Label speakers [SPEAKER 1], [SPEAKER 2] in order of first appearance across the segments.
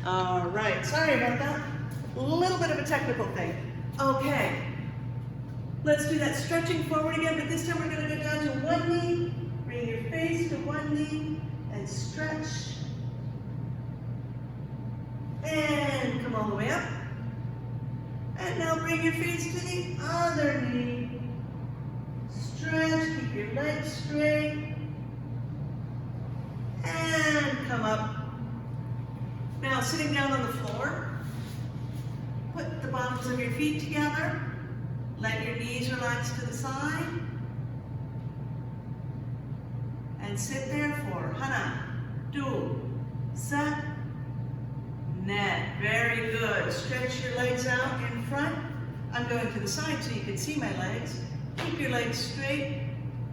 [SPEAKER 1] All right, sorry about that. A little bit of a technical thing. Okay, let's do that stretching forward again, but this time we're going to go down to one knee, bring your face to one knee, and stretch. And come all the way up. And now bring your face to the other knee. Stretch, keep your legs straight. And come up. Now sitting down on the floor, put the bottoms of your feet together. Let your knees relax to the side. And sit there for hana, do, set, net. Very good. Stretch your legs out in front. I'm going to the side so you can see my legs. Keep your legs straight.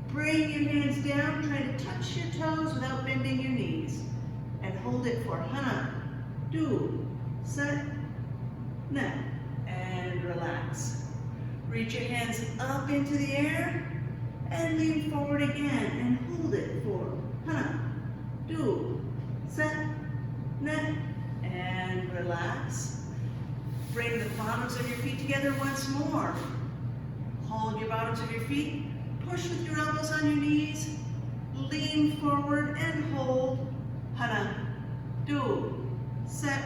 [SPEAKER 1] Bring your hands down. Try to touch your toes without bending your knees. And hold it for hana, do, set, net. And relax. Reach your hands up into the air and lean forward again and hold it for hana, do, set, net, and relax. Bring the bottoms of your feet together once more. Hold your bottoms of your feet. Push with your elbows on your knees. Lean forward and hold. Hana, do, set,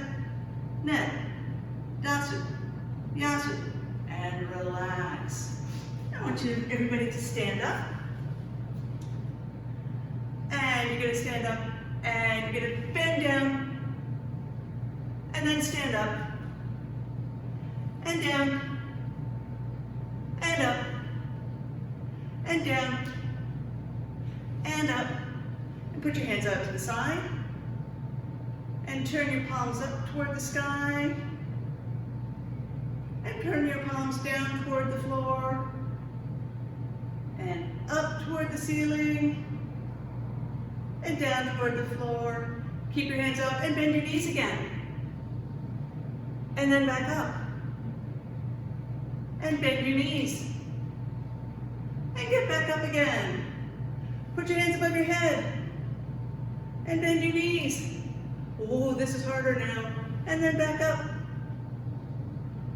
[SPEAKER 1] net, dasu, yasu, and relax. I want everybody to stand up. And you're going to stand up and you're going to bend down and then stand up and down and up and down and up, and put your hands out to the side and turn your palms up toward the sky and turn your palms down toward the floor and up toward the ceiling and down toward the floor. Keep your hands up and bend your knees again. And then back up. And bend your knees. And get back up again. Put your hands above your head. And bend your knees. Oh, this is harder now. And then back up.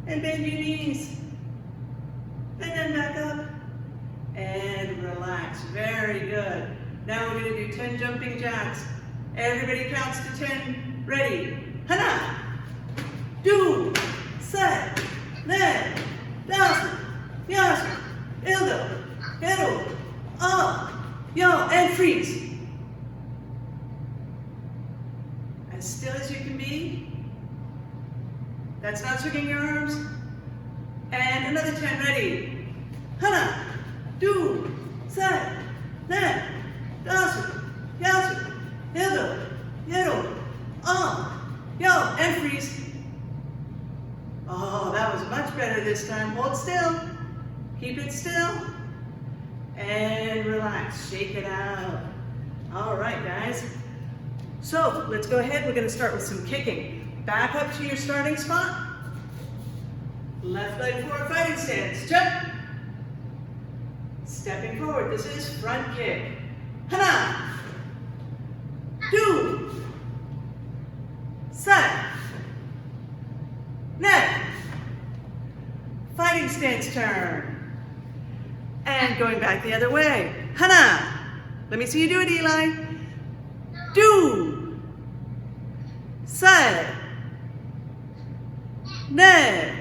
[SPEAKER 1] And bend your knees. And then back up. And relax. Very good. Now we're going to do 10 jumping jacks. Everybody counts to 10. Ready? Hana, do, set, net, dasu, yasu, ildo, hero, yo, and freeze. As still as you can be. That's not swinging your arms. And another 10. Ready? Hana, do, set, net, dasu, yasu, ildo, hero, yo, and freeze. Oh, that was much better this time. Hold still. Keep it still. And relax. Shake it out. All right, guys. So let's go ahead. We're going to start with some kicking. Back up to your starting spot. Left leg forward fighting stance. Jump. Stepping forward. This is front kick. Hana. Do. Set. Net. Fighting stance turn. And going back the other way. Hana. Let me see you do it, Eli. Do. Set. Net.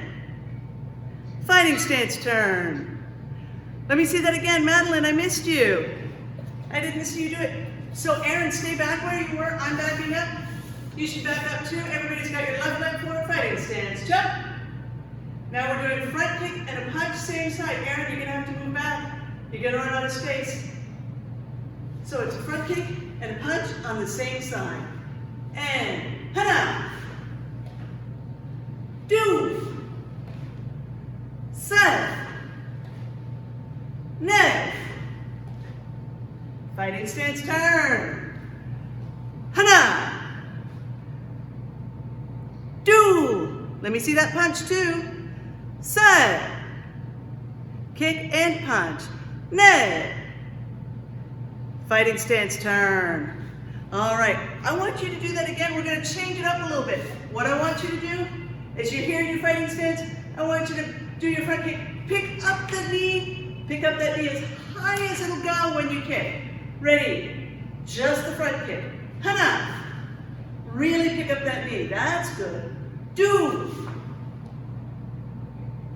[SPEAKER 1] Fighting stance turn. Let me see that again. Madeline, I missed you. I didn't see you do it. So Aaron, stay back where you were. I'm backing up. You should back up too. Everybody's got your left leg forward fighting stance. Jump. Now we're doing a front kick and a punch, same side. Aaron, you're going to have to move back. You're going to run out of space. So it's a front kick and a punch on the same side. And hana. Do. Set. Net. Fighting stance turn. Hana. Do. Let me see that punch too. Set. Kick and punch. Net. Fighting stance turn. All right. I want you to do that again. We're going to change it up a little bit. what I want you to do is you're here in your fighting stance. I want you to do your front kick. Pick up the knee. Pick up that knee as high as it'll go when you kick. Ready? Just the front kick. Hana. Really pick up that knee. That's good. Do.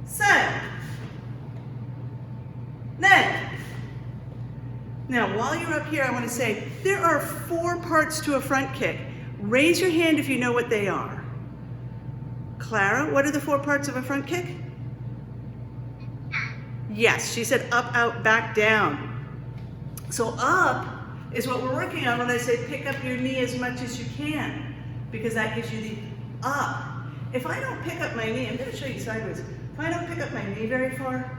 [SPEAKER 1] Set. Net. Now, while you're up here, I want to say there are 4 parts to a front kick. Raise your hand if you know what they are. Clara, what are the 4 parts of a front kick? Yes, she said up, out, back, down. So up is what we're working on when I say pick up your knee as much as you can, because that gives you the up. If I don't pick up my knee, I'm going to show you sideways. If I don't pick up my knee very far,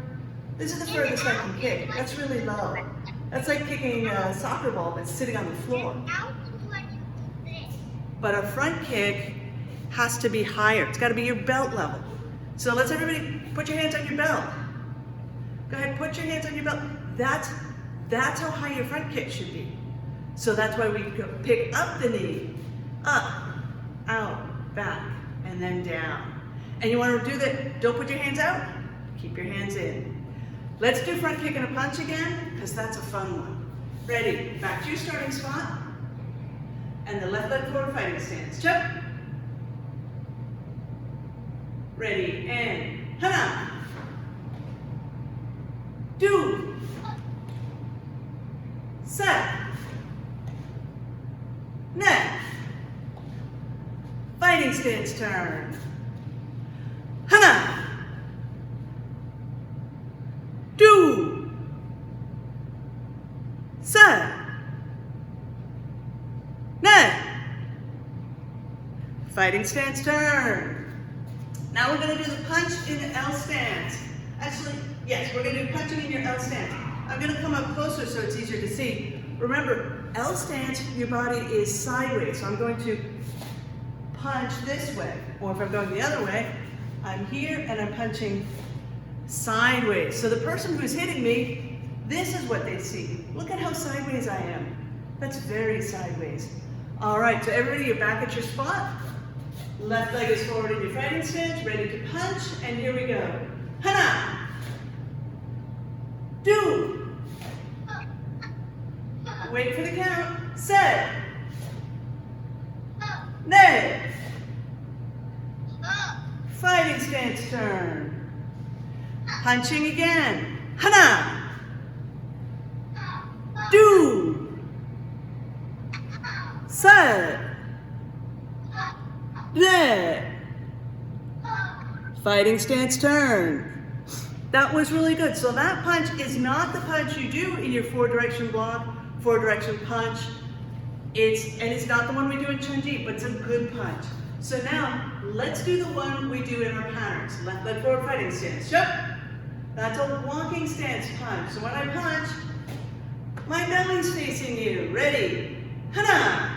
[SPEAKER 1] this is the furthest I can kick. That's really low. That's like kicking a soccer ball that's sitting on the floor. But a front kick has to be higher. It's got to be your belt level. So let's everybody put your hands on your belt. Go ahead, put your hands on your belt. That's how high your front kick should be. So that's why we pick up the knee, up, out, back, and then down. And you want to do that, don't put your hands out, keep your hands in. Let's do front kick and a punch again, because that's a fun one. Ready, back to your starting spot. And the left leg forward fighting stance. Chop. Ready, and hana. Do. Set. Net. Fighting stance turn. Hana. Do. Set. Net. Fighting stance turn. Now we're going to do the punch in the L stance. Actually, yes, we're going to do punching in your L stance. I'm going to come up closer so it's easier to see. Remember, L stance, your body is sideways. So I'm going to punch this way. Or if I'm going the other way, I'm here and I'm punching sideways. So the person who's hitting me, this is what they see. Look at how sideways I am. That's very sideways. All right, so everybody, you're back at your spot. Left leg is forward in your fighting stance, ready to punch, and here we go. Hana. Do. Wait for the count. Set. Net. Fighting stance turn. Punching again. Hana. Do. Set. Net. Fighting stance turn. That was really good. So that punch is not the punch you do in your 4-direction block, 4-direction punch. It's not the one we do in Chunji, but it's a good punch. So now, let's do the one we do in our patterns. Left leg forward fighting stance. Jump. That's a walking stance punch. So when I punch, my belly's facing you. Ready? Hana.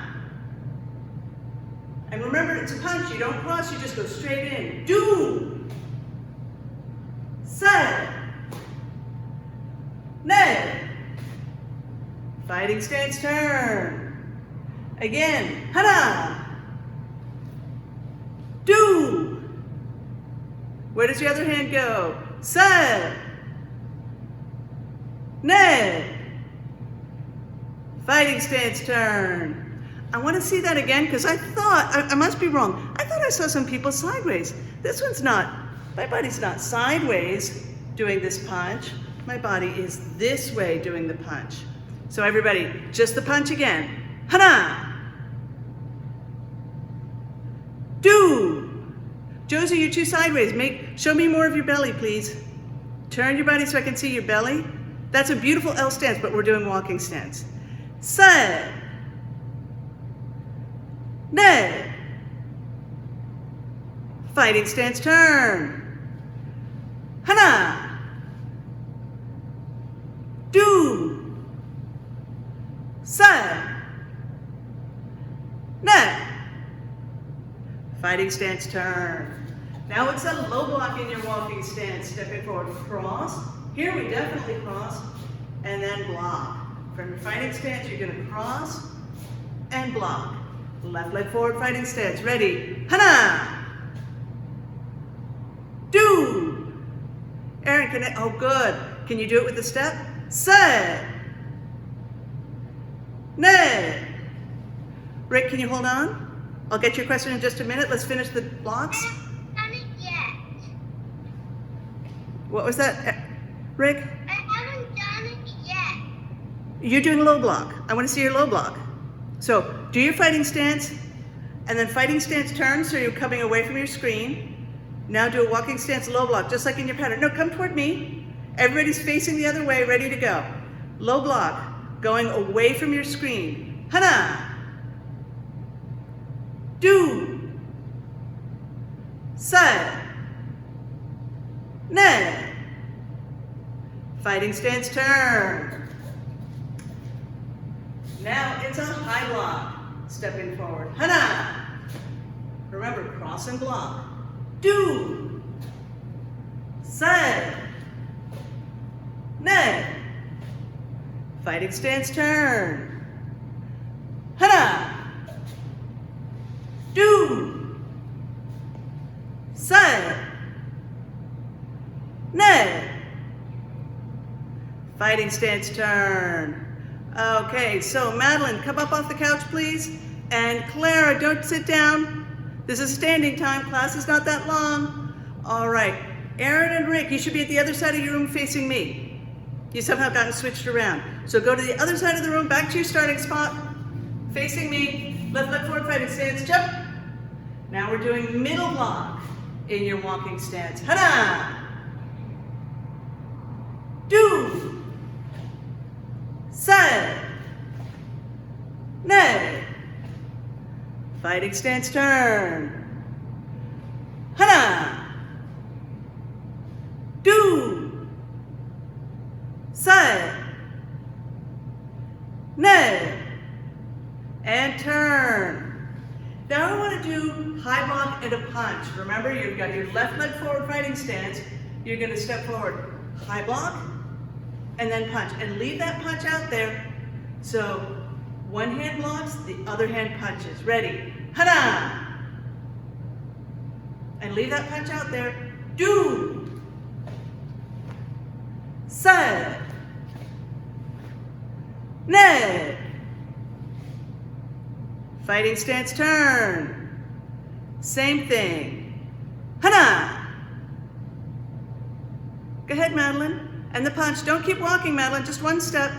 [SPEAKER 1] And remember, it's a punch. You don't cross, you just go straight in. Do. Set. Net. Fighting stance turn. Again. Hana. Do. Where does your other hand go? Set. Net. Fighting stance turn. I want to see that again because I thought, I must be wrong. I thought I saw some people sideways. This one's not, my body's not sideways doing this punch. My body is this way doing the punch. So everybody, just the punch again. Hana. Do. Josie, you're too sideways. Show me more of your belly, please. Turn your body so I can see your belly. That's a beautiful L stance, but we're doing walking stance. Set. Net. Fighting stance turn. Hana. Do. Set. Net. Fighting stance turn. Now it's a low block in your walking stance. Stepping forward, cross. Here we definitely cross and then block. From your fighting stance, you're going to cross and block. Left leg forward, fighting stance. Ready? Hana. your neck. Oh, good. Can you do it with the step? Set. Net. Rick, can you hold on? I'll get your question in just a minute. Let's finish the blocks.
[SPEAKER 2] I haven't done it yet.
[SPEAKER 1] What was that, Rick?
[SPEAKER 2] I haven't done it yet.
[SPEAKER 1] You're doing low block. I want to see your low block. So do your fighting stance, and then fighting stance turn, so you're coming away from your screen. Now do a walking stance low block, just like in your pattern. No, come toward me. Everybody's facing the other way, ready to go. Low block, going away from your screen. Hana. Do. Set. Net. Fighting stance turn. Now it's a high block. Stepping forward. Hana. Remember, cross and block. Do. Set. Net. Fighting stance turn. Hana. Do. Set. Net. Fighting stance turn. Okay, so Madeline, come up off the couch, please. And Clara, don't sit down. This is standing time. Class is not that long. All right. Aaron and Rick, you should be at the other side of your room facing me. You somehow gotten switched around. So go to the other side of the room, back to your starting spot, facing me. Left leg forward, fighting stance, jump. Now we're doing middle block in your walking stance. Hana. Do. Set. Net. Fighting stance turn. Hana. Do. Set. Net. And turn. Now I want to do high block and a punch. Remember, you've got your left leg forward fighting stance. You're going to step forward, high block, and then punch. And leave that punch out there. So one hand blocks, the other hand punches. Ready? Hana! And leave that punch out there. Do! Set! Net! Fighting stance turn. Same thing. Hana! Go ahead, Madeline. And the punch. Don't keep walking, Madeline. Just one step.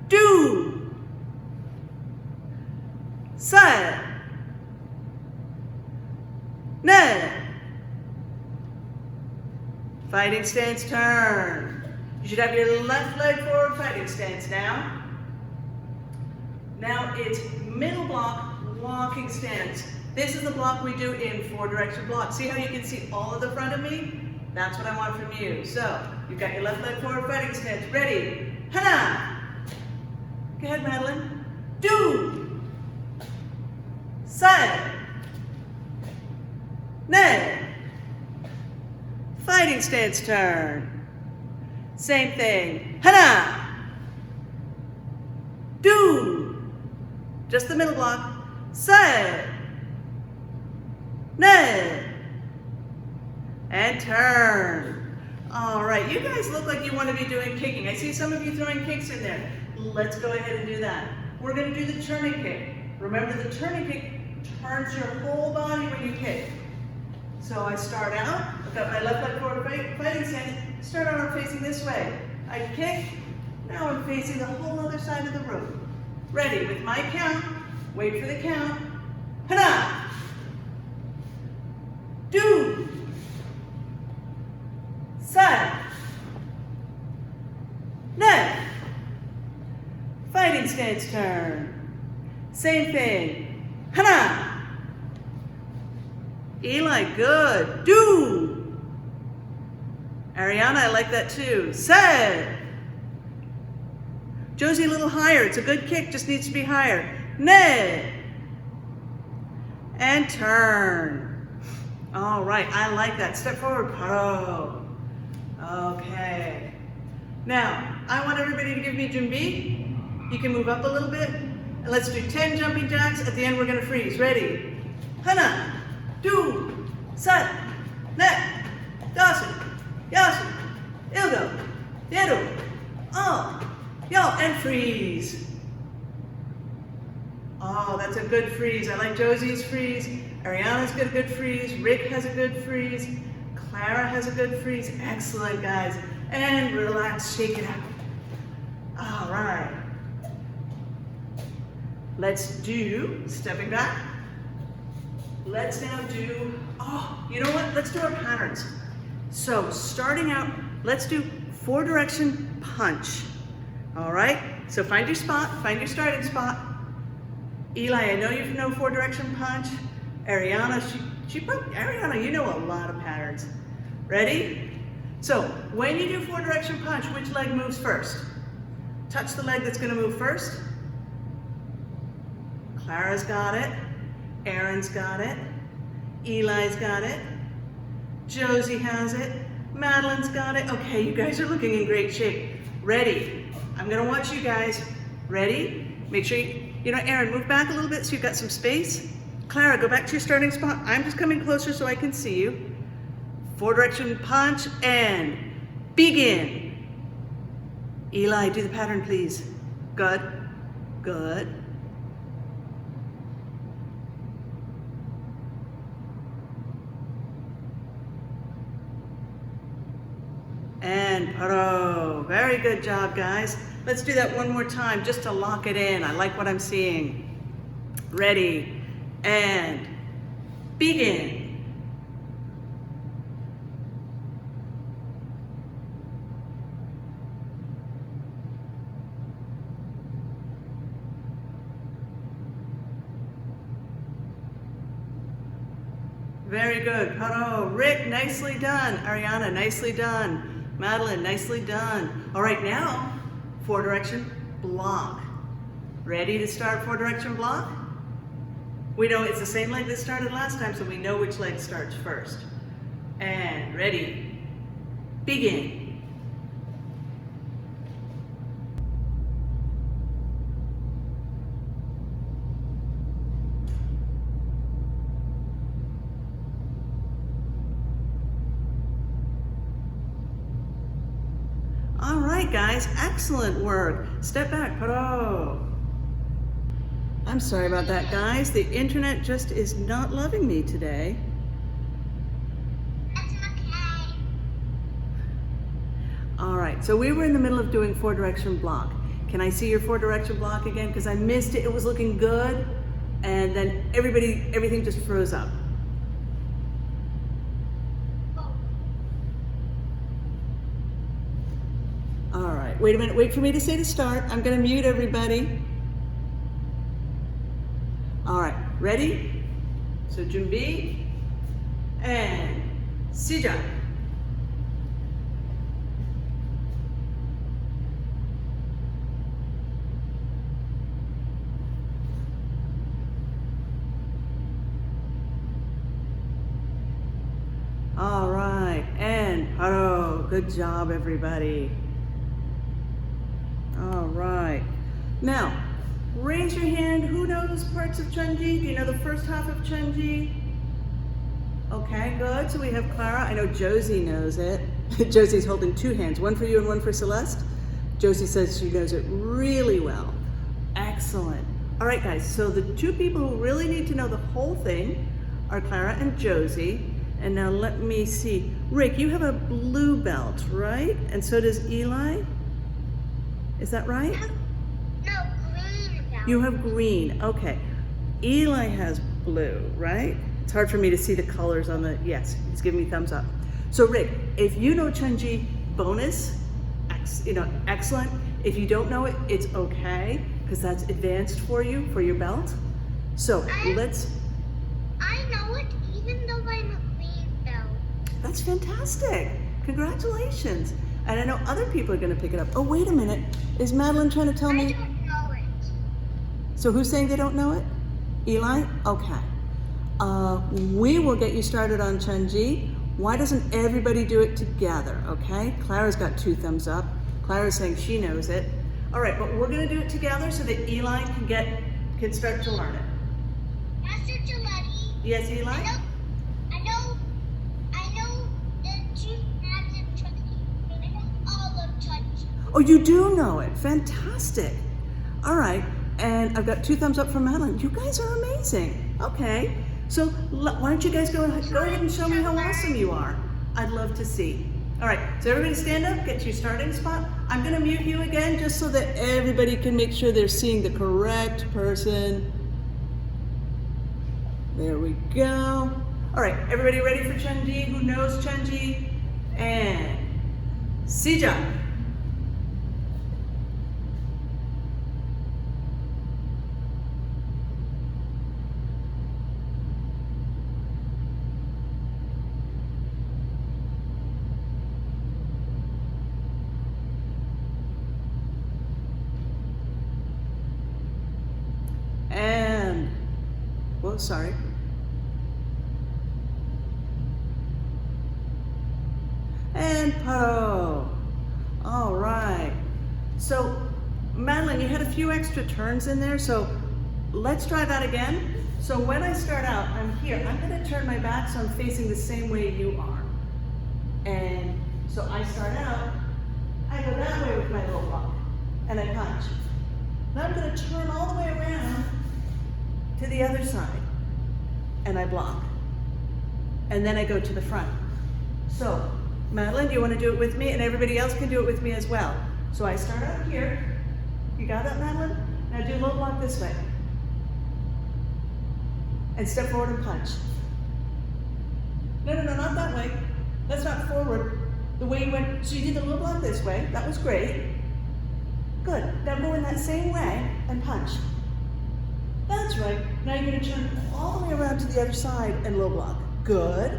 [SPEAKER 1] Do. Set. Net. Fighting stance turn. You should have your left leg forward fighting stance now. Now it's middle block walking stance. This is the block we do in 4-direction block. See how you can see all of the front of me? That's what I want from you. So you've got your left leg forward fighting stance. Ready? Hana! Go ahead, Madeline. Do. Set. Net. Fighting stance turn. Same thing. Hana! Do. Just the middle block. Set. Net. And turn. All right, you guys look like you want to be doing kicking. I see some of you throwing kicks in there. Let's go ahead and do that. We're going to do the turning kick. Remember, the turning kick turns your whole body when you kick. So I start out, I've got my left leg forward fighting stance, start out I'm facing this way. I kick, now I'm facing the whole other side of the room. Ready, with my count, wait for the count. Hana! Do. Set. Net. Fighting stance turn. Same thing. Hana! Eli, good. Do. Ariana, I like that too. Set. Josie, a little higher. It's a good kick, just needs to be higher. Net. And turn. All right, I like that. Step forward, pro. Okay. Now, I want everybody to give me Jumbi. You can move up a little bit. And let's do 10 jumping jacks. At the end, we're going to freeze. Ready? Hana. Do. Set. Net. Dasan. Yasan. Ilga. Oh, yo, and freeze. Oh, that's a good freeze. I like Josie's freeze. Ariana's got a good freeze. Rick has a good freeze. Clara has a good freeze. Excellent, guys. And relax, shake it out. All right. Let's do, stepping back. Let's now do, oh, you know what? Let's do our patterns. So starting out, let's do 4-direction punch. All right? So find your spot, find your starting spot. Eli, I know you know 4-direction punch. Ariana, Ariana, you know a lot of patterns. Ready? So when you do 4-direction punch, which leg moves first? Touch the leg that's gonna move first. Clara's got it. Aaron's got it. Eli's got it. Josie has it. Madeline's got it. Okay, you guys are looking in great shape. Ready? I'm gonna watch you guys. Ready? Make sure you know, Aaron, move back a little bit so you've got some space. Clara, go back to your starting spot. I'm just coming closer so I can see you. 4-direction punch and begin. Eli, do the pattern, please. Good, good. And paro. Very good job, guys. Let's do that one more time just to lock it in. I like what I'm seeing. Ready, and begin. Very good, paro. Rick, nicely done. Ariana, nicely done. Madeline, nicely done. All right, now, 4-direction block. Ready to start 4-direction block? We know it's the same leg that started last time, so we know which leg starts first. And ready, begin. All right, guys, excellent work. Step back, paro. I'm sorry about that, guys. The internet just is not loving me today.
[SPEAKER 2] That's okay.
[SPEAKER 1] All right, so we were in the middle of doing 4-direction block. Can I see your 4-direction block again? Because I missed it, it was looking good, and then everything just froze up. All right, wait a minute, wait for me to say to start. I'm gonna mute everybody. All right, ready? So Junbi and Sija. All right, and paro. Good job, everybody. All right. Now, raise your hand. Who knows parts of Chunji? Do you know the first half of Chunji? Okay, good. So we have Clara. I know Josie knows it. Josie's holding 2 hands, one for you and one for Celeste. Josie says she knows it really well. Excellent. All right, guys. So the 2 people who really need to know the whole thing are Clara and Josie. And now let me see. Rick, you have a blue belt, right? And so does Eli? Is that right?
[SPEAKER 2] No, green belt.
[SPEAKER 1] You have green, okay. Eli has blue, right? It's hard for me to see the colors on the, yes, he's giving me thumbs up. So Rick, if you know Chunji, bonus, excellent. If you don't know it, it's okay, because that's advanced for you, for your belt. So
[SPEAKER 2] I know it, even though I'm a green belt.
[SPEAKER 1] That's fantastic. Congratulations. And I know other people are gonna pick it up. Oh, wait a minute. Is Madeline trying to tell me?
[SPEAKER 2] I don't know it.
[SPEAKER 1] So who's saying they don't know it? Eli? Okay. We will get you started on Chunji. Why doesn't everybody do it together, okay? Clara's got 2 thumbs up. Clara's saying she knows it. All right, but we're gonna do it together so that Eli can start to learn it.
[SPEAKER 2] Master Giletti.
[SPEAKER 1] Yes, Eli?
[SPEAKER 2] I know that you have the Chunji. I know all of Chunji.
[SPEAKER 1] Oh, you do know it. Fantastic. All right. And I've got 2 thumbs up from Madeline. You guys are amazing. Okay. So why don't you guys go ahead and show me how awesome you are. I'd love to see. All right. So everybody stand up, get to your starting spot. I'm going to mute you again just so that everybody can make sure they're seeing the correct person. There we go. All right. Everybody ready for Chunji? Who knows Chunji? And Sijak. And, whoa, sorry. And Paro. All right. So, Madeline, you had a few extra turns in there, so let's try that again. So when I start out, I'm here. I'm going to turn my back so I'm facing the same way you are. And so I start out, I go that way with my little block, and I punch. Now I'm going to turn all the way around to the other side, and I block. And then I go to the front. So, Madeline, do you want to do it with me? And everybody else can do it with me as well. So I start out here. You got that, Madeline? Now do low block this way. And step forward and punch. No, not that way. That's not forward. The way you went, so you did the low block this way. That was great. Good. Now go in that same way and punch. That's right. Now you're going to turn all the way around to the other side and low block. Good.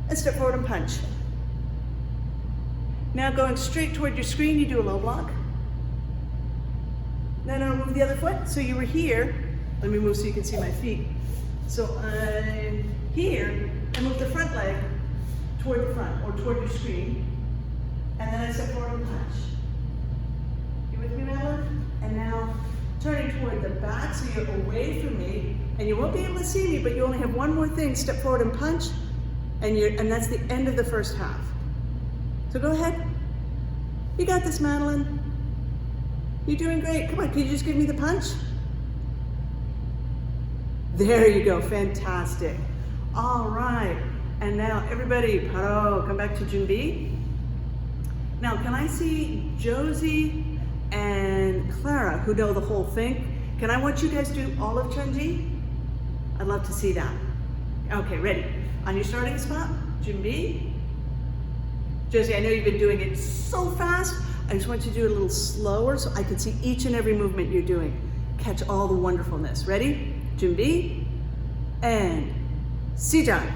[SPEAKER 1] And step forward and punch. Now going straight toward your screen, you do a low block. Now move the other foot. So you were here. Let me move so you can see my feet. So I'm here, and move the front leg toward the front, or toward your screen. And then I step forward and punch. You with me, Madeline? And now turning toward the back so you're away from me. And you won't be able to see me, but you only have one more thing. Step forward and punch. And that's the end of the first half. So go ahead. You got this, Madeline. You're doing great. Come on, can you just give me the punch? There you go, fantastic. All right, and now everybody, Paro, come back to Junbi. Now, can I see Josie and Clara, who know the whole thing? Can I want you guys to do all of Chunji? I'd love to see that. Okay, ready. On your starting spot, Junbi. Josie, I know you've been doing it so fast. I just want you to do it a little slower so I can see each and every movement you're doing. Catch all the wonderfulness. Ready? Junbi and Sijak.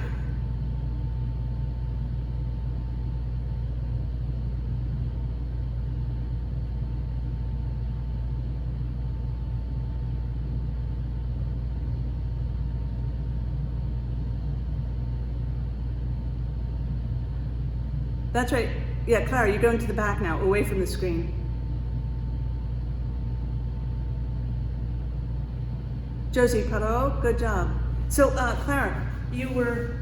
[SPEAKER 1] That's right. Yeah, Clara, you're going to the back now, away from the screen. Josie, Paro, good job. So, Clara, you were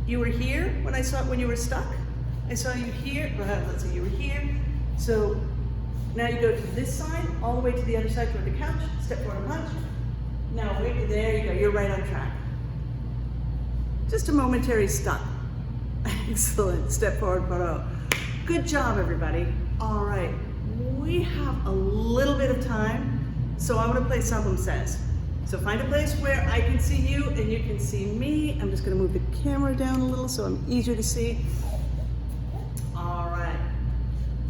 [SPEAKER 1] here when you were stuck. I saw you here. Let's see, you were here. So now you go to this side, all the way to the other side toward the couch. Step forward and punch. Now wait. There you go. You're right on track. Just a momentary stuck. Excellent. Step forward, Paro. Good job, everybody. All right. We have a little bit of time, so I'm going to play Sabum Says. So find a place where I can see you and you can see me. I'm just going to move the camera down a little so I'm easier to see. All right.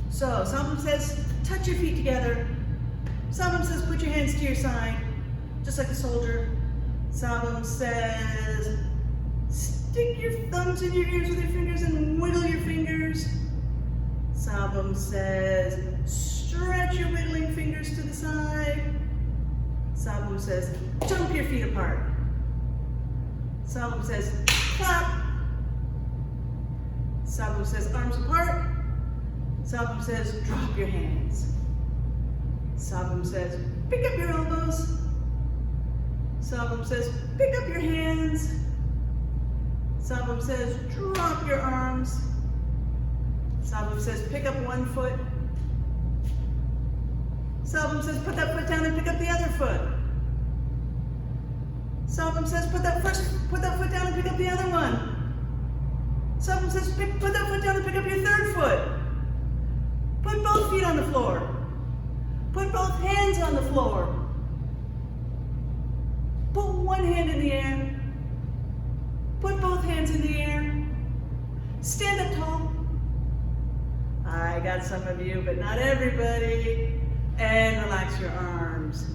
[SPEAKER 1] So Sabum says, touch your feet together. Sabum says, put your hands to your side, just like a soldier. Sabum says, stick your thumbs in your ears with your fingers and wiggle your fingers. Sabum says, stretch your wiggling fingers to the side. Sabum says, jump your feet apart. Sabum says, clap. Sabum says, arms apart. Sabum says, drop your hands. Sabum says, pick up your elbows. Sabum says, pick up your hands. Sabum says, drop your arms. Sabum says, pick up one foot. Salvam says, put that foot down and pick up the other foot. Salvam says, put that foot down and pick up the other one. Salvam says, put that foot down and pick up your third foot. Put both feet on the floor. Put both hands on the floor. Put one hand in the air. Put both hands in the air. Stand up tall. I got some of you, but not everybody. And relax your arms.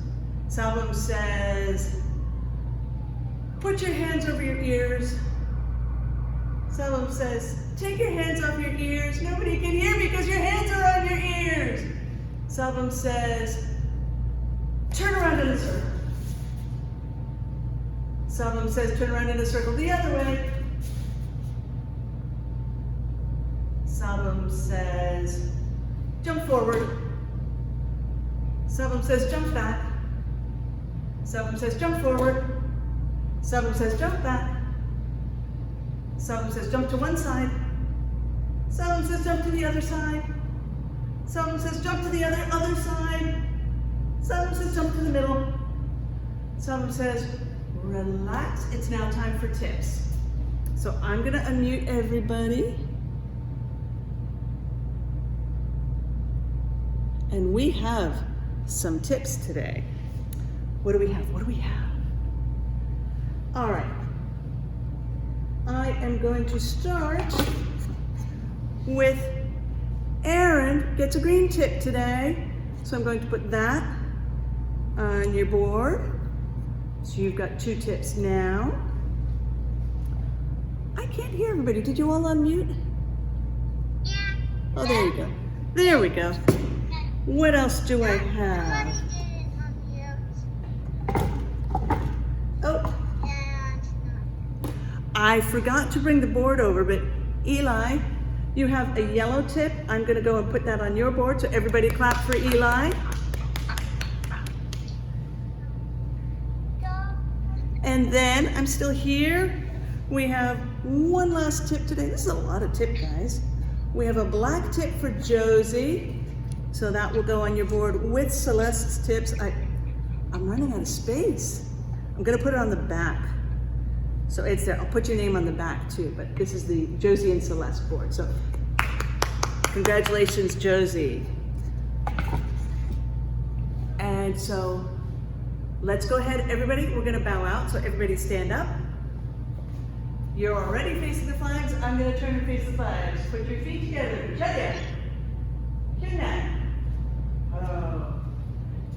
[SPEAKER 1] Salvam says, put your hands over your ears. Salvam says, take your hands off your ears. Nobody can hear because your hands are on your ears. Salvam says, turn around in a circle. Salvam says, turn around in a circle the other way. Salvam says, jump forward. Salvam says, jump back. Salvam says, jump forward. Salvam says, jump back. Salvam says, jump to one side. Salvam says, jump to the other side. Salvam says, jump to the other side. Salvam says, jump to the middle. Salvam says, relax. It's now time for tips. So I'm going to unmute everybody. And we have some tips today. What do we have? What do we have? All right. I am going to start with Aaron gets a green tip today. So I'm going to put that on your board. So you've got 2 tips now. I can't hear everybody. Did you all unmute?
[SPEAKER 2] Yeah.
[SPEAKER 1] Oh, there you go. There we go. What else do I have? Oh, I forgot to bring the board over, but Eli, you have a yellow tip. I'm going to go and put that on your board, so everybody clap for Eli. And then, I'm still here. We have one last tip today. This is a lot of tip, guys. We have a black tip for Josie. So that will go on your board with Celeste's tips. I'm running out of space. I'm gonna put it on the back. So it's there. I'll put your name on the back too, but this is the Josie and Celeste board. So congratulations, Josie. And so let's go ahead, everybody. We're gonna bow out, so everybody stand up. You're already facing the flags. I'm gonna turn and face the flags. Put your feet together. Julia. Kidnap. Oh.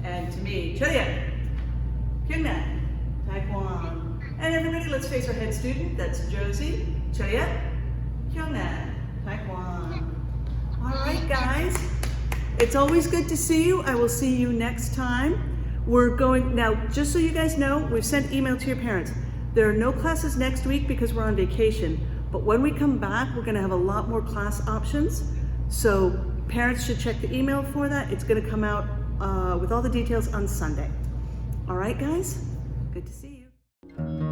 [SPEAKER 1] And to me, Julia. Kidnap. Taekwon. And everybody, let's face our head student. That's Josie. Julia. Kidnap. Taekwon. All right, guys. It's always good to see you. I will see you next time. We're going, now, just so you guys know, we've sent email to your parents. There are no classes next week because we're on vacation. But when we come back, we're gonna have a lot more class options. So parents should check the email for that. It's gonna come out with all the details on Sunday. All right, guys? Good to see you.